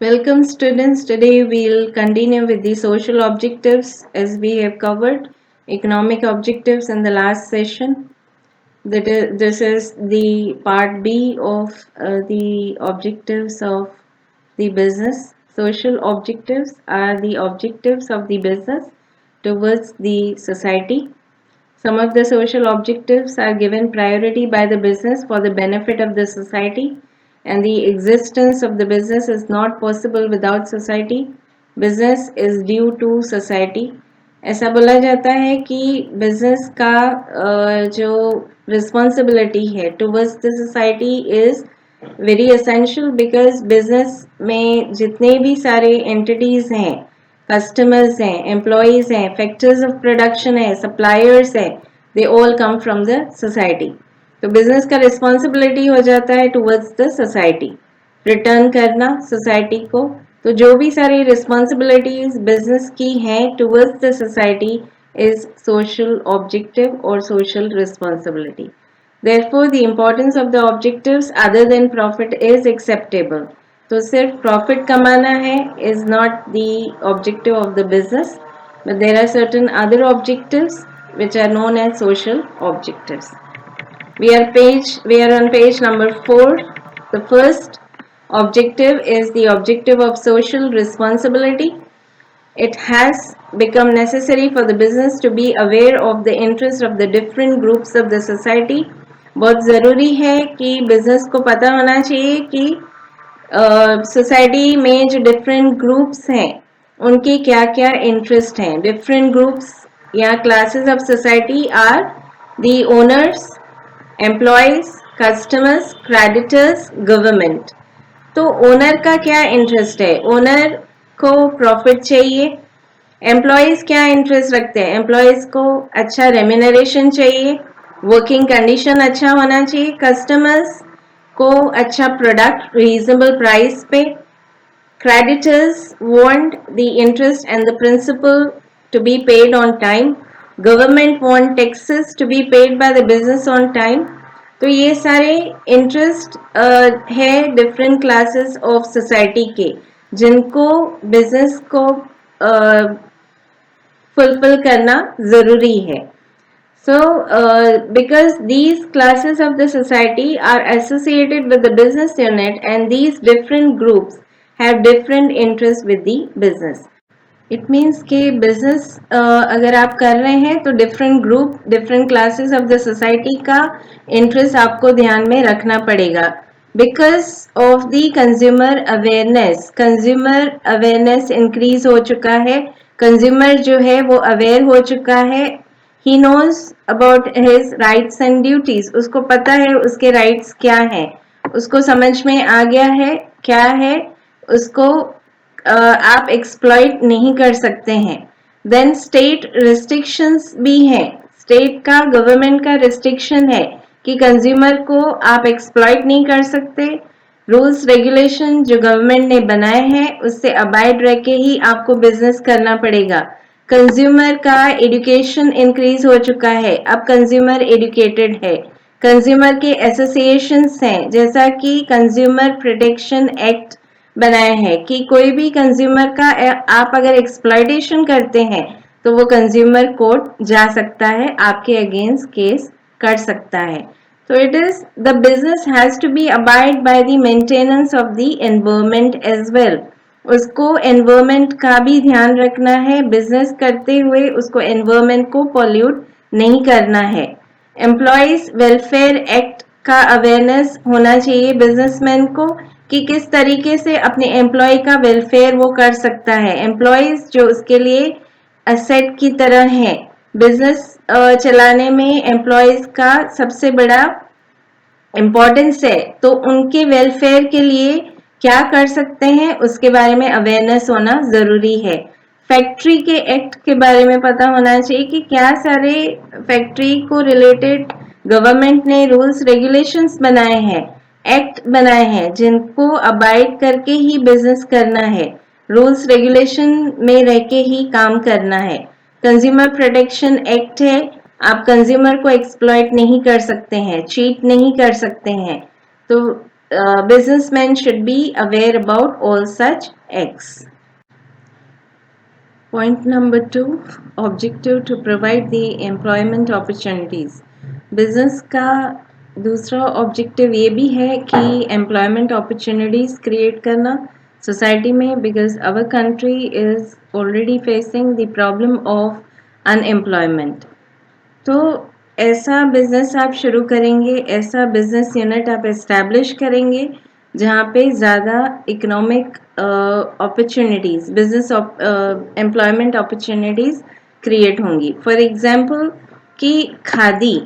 Welcome students. Today we'll continue with the social objectives as we have covered economic objectives in the last session. This is the part B of the objectives of the business. Social objectives are the objectives of the business towards the society. Some of the social objectives are given priority by the business for the benefit of the society, and the existence of the business is not possible without society. Business is due to society. ऐसा बोला जाता है कि business का जो responsibility है towards the society is very essential because business में जितने भी सारे एंटिटीज हैं, कस्टमर्स हैं, एम्प्लॉयज हैं, फैक्टर्स ऑफ प्रोडक्शन है, सप्लायर्स है, they all come from the society. तो बिजनेस का रिस्पॉन्सिबिलिटी हो जाता है टुवर्ड्स द सोसाइटी, रिटर्न करना सोसाइटी को. तो जो भी सारी रिस्पॉन्सिबिलिटीज बिजनेस की हैं towards the society is social objective और social responsibility. Therefore, the importance of the objectives other than profit is acceptable. तो सिर्फ प्रॉफिट कमाना है is not the objective of the business, but there are certain other objectives which are known as social objectives. We are on page number 4. The first objective is the objective of social responsibility. It has become necessary for the business to be aware of the interests of the different groups of the society. बहुत ज़रूरी है कि business को पता होना चाहिए कि society में जो डिफरेंट ग्रुप्स हैं उनके क्या क्या इंटरेस्ट हैं. डिफरेंट ग्रुप्स या classes of society are the owners, employees, customers, creditors, government. तो ओनर का क्या इंटरेस्ट है? ओनर को प्रॉफिट चाहिए. एम्प्लॉयज क्या इंटरेस्ट रखते हैं? एम्प्लॉयज को अच्छा रेम्यूनरेशन चाहिए, वर्किंग कंडीशन अच्छा होना चाहिए. कस्टमर्स को अच्छा प्रोडक्ट रीजनेबल प्राइस पे. Creditors want the interest and the principal to be paid on time. Government want taxes to be paid by the business on time. तो ये सारे इंटरेस्ट है डिफरेंट क्लासेस ऑफ सोसाइटी के जिनको business को fulfil करना ज़रूरी है. So, because these classes of the society are associated with the business unit and these different groups have different interests with the business. It means कि business अगर आप कर रहे हैं तो different group, different classes of the society का interest आपको ध्यान में रखना पड़ेगा. Because of the consumer awareness increase हो चुका है. Consumer जो है वो aware हो चुका है. He knows about his rights and duties. उसको पता है उसके rights क्या हैं, उसको समझ में आ गया है क्या है, उसको आप एक्सप्लॉइट नहीं कर सकते हैं. देन स्टेट रिस्ट्रिक्शंस भी हैं. स्टेट का, गवर्नमेंट का रिस्ट्रिक्शन है कि कंज्यूमर को आप एक्सप्लॉइट नहीं कर सकते. रूल्स रेगुलेशन जो गवर्नमेंट ने बनाए हैं उससे अबाइड रह के ही आपको बिजनेस करना पड़ेगा. कंज्यूमर का एजुकेशन इंक्रीज हो चुका है. अब कंज्यूमर एजुकेटेड है. कंज्यूमर के एसोसिएशंस हैं जैसा कि कंज्यूमर प्रोटेक्शन एक्ट बनाया है कि कोई भी कंज्यूमर का आप अगर एक्सप्लॉइटेशन करते हैं तो वो कंज्यूमर कोर्ट जा सकता है, आपके अगेंस्ट केस कर सकता है. तो it is the business has to be abide by the maintenance of the environment as well. उसको एनवायरनमेंट का भी ध्यान रखना है. बिजनेस करते हुए उसको एनवायरनमेंट को पॉल्यूट नहीं करना है. एम्प्लॉयज वेलफेयर एक्ट का अवेयरनेस होना चाहिए बिजनेसमैन को कि किस तरीके से अपने एम्प्लॉय का वेलफेयर वो कर सकता है. एम्प्लॉयज जो उसके लिए असेट की तरह हैं. बिजनेस चलाने में एम्प्लॉयज का सबसे बड़ा इम्पोर्टेंस है, तो उनके वेलफेयर के लिए क्या कर सकते हैं उसके बारे में अवेयरनेस होना ज़रूरी है. फैक्ट्री के एक्ट के बारे में पता होना चाहिए कि क्या सारे फैक्ट्री को रिलेटेड गवर्नमेंट ने रूल्स रेगुलेशंस बनाए हैं, एक्ट बनाए हैं जिनको अबाइड करके ही बिजनेस करना है. रूल्स रेगुलेशन में रह के ही काम करना है. कंज्यूमर प्रोटेक्शन एक्ट है. आप कंज्यूमर को एक्सप्लॉइट नहीं कर सकते हैं, चीट नहीं कर सकते हैं. तो businessmen should be aware about all such acts. Point number 2, objective to provide the employment opportunities. Business का दूसरा ऑब्जेक्टिव ये भी है कि एम्प्लॉयमेंट अपॉर्चुनिटीज़ क्रिएट करना सोसाइटी में, because our country is already facing the problem of unemployment. तो ऐसा बिजनेस आप शुरू करेंगे, ऐसा बिजनेस यूनिट आप एस्टैब्लिश करेंगे जहाँ पे ज़्यादा economic opportunities, business employment opportunities create होंगी. फॉर एग्जांपल कि खादी,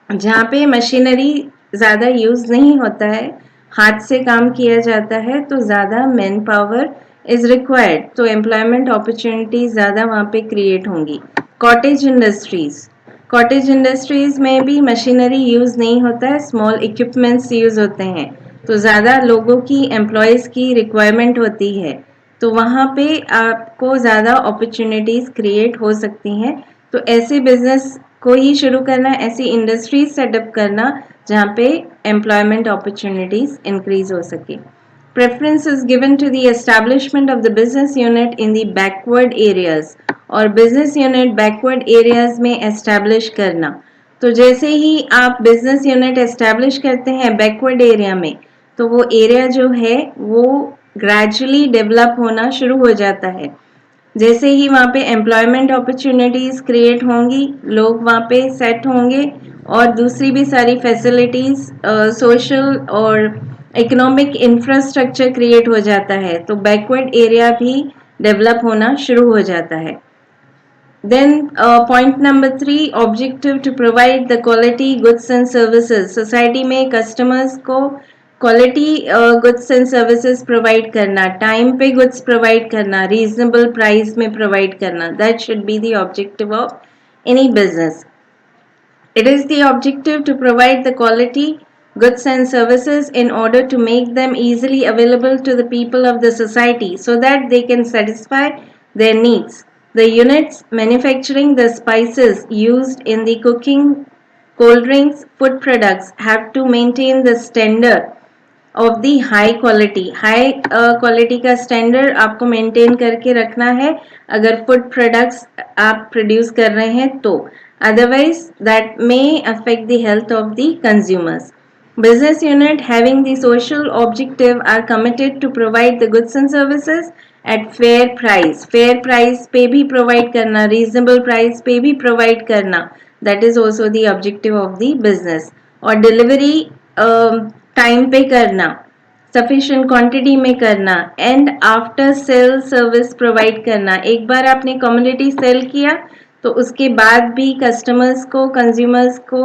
जहाँ पे मशीनरी ज़्यादा यूज़ नहीं होता है, हाथ से काम किया जाता है, तो ज़्यादा मैन पावर इज़ रिक्वायर्ड, तो एम्प्लॉयमेंट अपॉर्चुनिटीज़ ज़्यादा वहाँ पे क्रिएट होंगी. कॉटेज इंडस्ट्रीज़, कॉटेज इंडस्ट्रीज़ में भी मशीनरी यूज़ नहीं होता है, स्मॉल इक्विपमेंट्स यूज़ होते हैं, तो ज़्यादा लोगों की, एम्प्लॉयज़ की रिक्वायरमेंट होती है, तो वहाँ पे आपको ज़्यादा अपॉर्चुनिटीज़ क्रिएट हो सकती हैं. तो ऐसे बिजनेस को ही शुरू करना, ऐसी इंडस्ट्रीज सेटअप करना जहाँ पे एम्प्लॉयमेंट अपॉर्चुनिटीज इंक्रीज हो सके. Preference is given to the establishment of the business unit in the backward areas, और business unit backward areas में establish करना. तो जैसे ही आप business unit establish करते हैं backward area में, तो वो area जो है वो gradually develop होना शुरू हो जाता है. जैसे ही वहाँ पे एम्प्लॉयमेंट अपॉर्चुनिटीज़ क्रिएट होंगी, लोग वहाँ पे सेट होंगे और दूसरी भी सारी फैसिलिटीज़, सोशल और इकोनॉमिक इंफ्रास्ट्रक्चर क्रिएट हो जाता है, तो बैकवर्ड एरिया भी डेवलप होना शुरू हो जाता है. Then point number 3, objective to provide the quality goods and services. Society में कस्टमर्स को quality goods and services provide करना, टाइम पे गुड्स प्रोवाइड करना, रीजनेबल प्राइस में प्रोवाइड करना, that should be the objective of any business. It is the objective to provide the quality goods and services in order to make them easily available to the people of the society so that they can satisfy their needs. The units manufacturing the spices used in the cooking, cold drinks, food products have to maintain the standard of the high quality. High quality का standard आपको maintain करके रखना है अगर food products आप produce कर रहे हैं तो, otherwise that may affect the health of the consumers. Business unit having the social objective are committed to provide the goods and services at fair price. Fair price पे भी provide करना, reasonable price पे भी provide करना, that is also the objective of the business. और delivery time पे करना, sufficient quantity में करना, and after sale service provide करना. एक बार आपने कम्युनिटी सेल किया तो उसके बाद भी कस्टमर्स को, कंज्यूमर्स को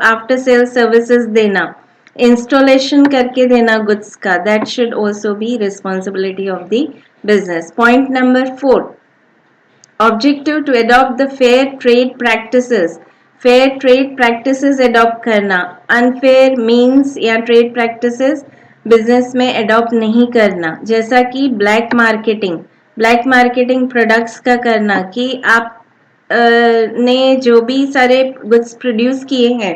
आफ्टर सेल सर्विसेज देना, इंस्टॉलेशन करके देना गुड्स का, that should also be responsibility of the business. Point number 4, objective to adopt the fair trade practices. Fair trade practices adopt करना, अनफेयर मीन्स या ट्रेड प्रैक्टिसेस बिजनेस में adopt नहीं करना, जैसा कि black marketing, black marketing products का करना कि आप ने जो भी सारे गुड्स प्रोड्यूस किए हैं,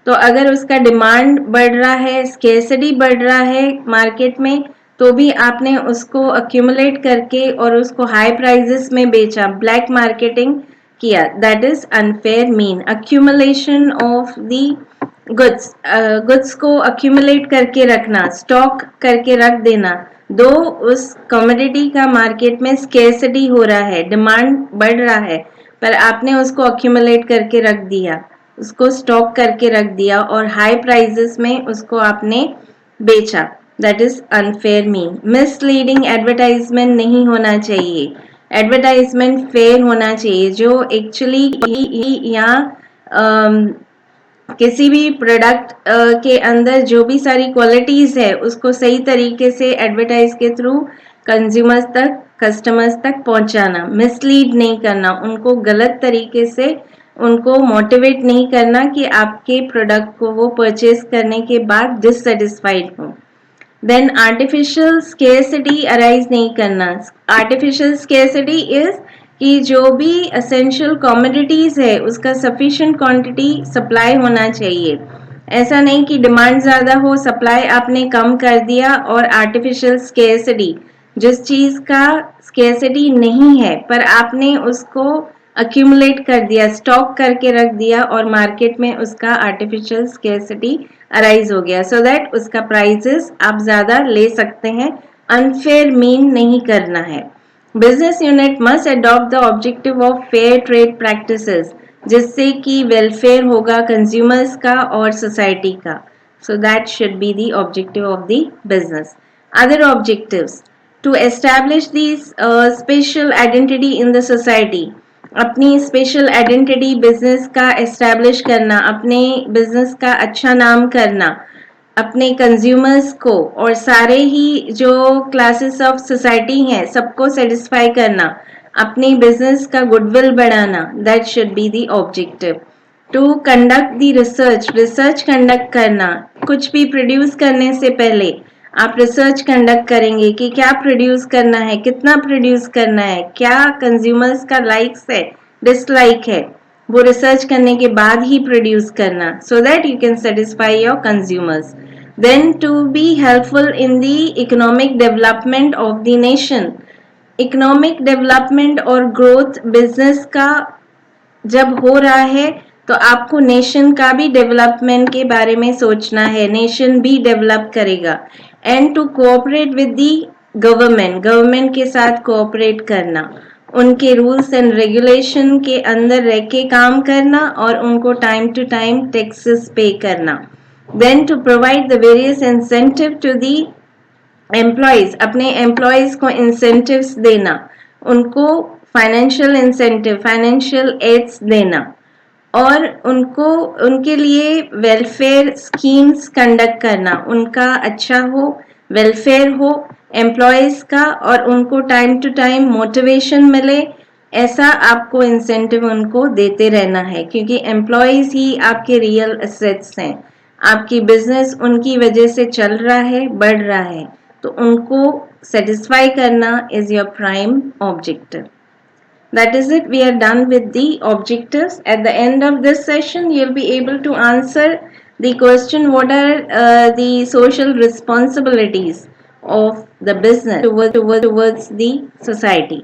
तो अगर उसका डिमांड बढ़ रहा है, स्केर्सिटी बढ़ रहा है मार्केट में, तो भी आपने उसको अक्यूमुलेट करके और उसको हाई प्राइजेस में बेचा, ब्लैक मार्केटिंग किया, that is unfair mean. Accumulation of the goods, goods को अक्यूमुलेट करके रखना, स्टॉक करके रख देना, दो उस कमोडिटी का मार्केट में स्केर्सिटी हो रहा है, डिमांड बढ़ रहा है, पर आपने उसको अक्यूमुलेट करके रख दिया, उसको स्टॉक करके रख दिया और हाई प्राइजेस में उसको आपने बेचा, that is unfair mean. Misleading advertisement नहीं होना चाहिए, एडवर्टाइजमेंट फेयर होना चाहिए, जो एक्चुअली या किसी भी प्रोडक्ट के अंदर जो भी सारी क्वालिटीज है उसको सही तरीके से एडवर्टाइज के थ्रू कंज्यूमर्स तक, कस्टमर्स तक पहुंचाना, मिसलीड नहीं करना, उनको गलत तरीके से उनको मोटिवेट नहीं करना कि आपके प्रोडक्ट को वो परचेज करने के बाद डिससेटिस्फाइड हो. देन आर्टिफिशियल स्केर्सिटी अराइज नहीं करना. आर्टिफिशियल स्केर्सिटी इज कि जो भी एसेंशियल कमोडिटीज है उसका सफिशिएंट क्वांटिटी सप्लाई होना चाहिए. ऐसा नहीं कि डिमांड ज़्यादा हो, सप्लाई आपने कम कर दिया और आर्टिफिशियल स्केर्सिटी, जिस चीज़ का स्केर्सिटी नहीं है पर आपने उसको अक्यूमुलेट कर दिया, स्टॉक करके रख दिया और मार्केट में उसका आर्टिफिशियल स्केर्सिटी अराइज हो गया, सो दैट उसका प्राइसेस आप ज़्यादा ले सकते हैं। अनफेयर मीन नहीं करना है। Business unit must adopt the objective of fair trade practices, जिससे कि वेलफेयर होगा कंज्यूमर्स का और सोसाइटी का। So that should be the objective of the business. Other objectives, to establish the special identity in the society, अपनी special identity business का establish करना, अपने बिजनेस का अच्छा नाम करना, अपने कंज्यूमर्स को और सारे ही जो क्लासेस ऑफ सोसाइटी हैं सबको सेटिस्फाई करना, अपनी बिजनेस का गुडविल बढ़ाना, that should be the objective. To conduct the research, research conduct करना, कुछ भी प्रोड्यूस करने से पहले आप रिसर्च कंडक्ट करेंगे कि क्या प्रोड्यूस करना है, कितना प्रोड्यूस करना है, क्या कंज्यूमर्स का लाइक्स है, डिसलाइक है, वो रिसर्च करने के बाद ही प्रोड्यूस करना, so that you can satisfy your consumers. Then to be helpful in the economic development of the nation, economic development और ग्रोथ बिजनेस का जब हो रहा है तो आपको नेशन का भी डेवलपमेंट के बारे में सोचना है, नेशन भी डेवलप करेगा। And to cooperate with the government, government के साथ कोऑपरेट करना, उनके रूल्स एंड रेगुलेशन के अंदर रह के काम करना और उनको time to time taxes pay करना। Then to provide the various incentive to the employees, अपने एम्प्लॉयज को इंसेंटिव्स देना, उनको फाइनेंशियल इंसेंटिव, फाइनेंशियल एड्स देना और उनको उनके लिए वेलफेयर स्कीम्स कंडक्ट करना, उनका अच्छा हो, वेलफेयर हो एम्प्लॉयज का और उनको टाइम टू टाइम मोटिवेशन मिले, ऐसा आपको इंसेंटिव उनको देते रहना है, क्योंकि एम्प्लॉयज ही आपके रियल एसेट्स हैं। आपकी बिजनेस उनकी वजह से चल रहा है, बढ़ रहा है, तो उनको सेटिस्फाई करना is your prime objective. That is it. We are done with the objectives. At the end of this session, you'll be able to answer the question, what are the social responsibilities of the business towards the society.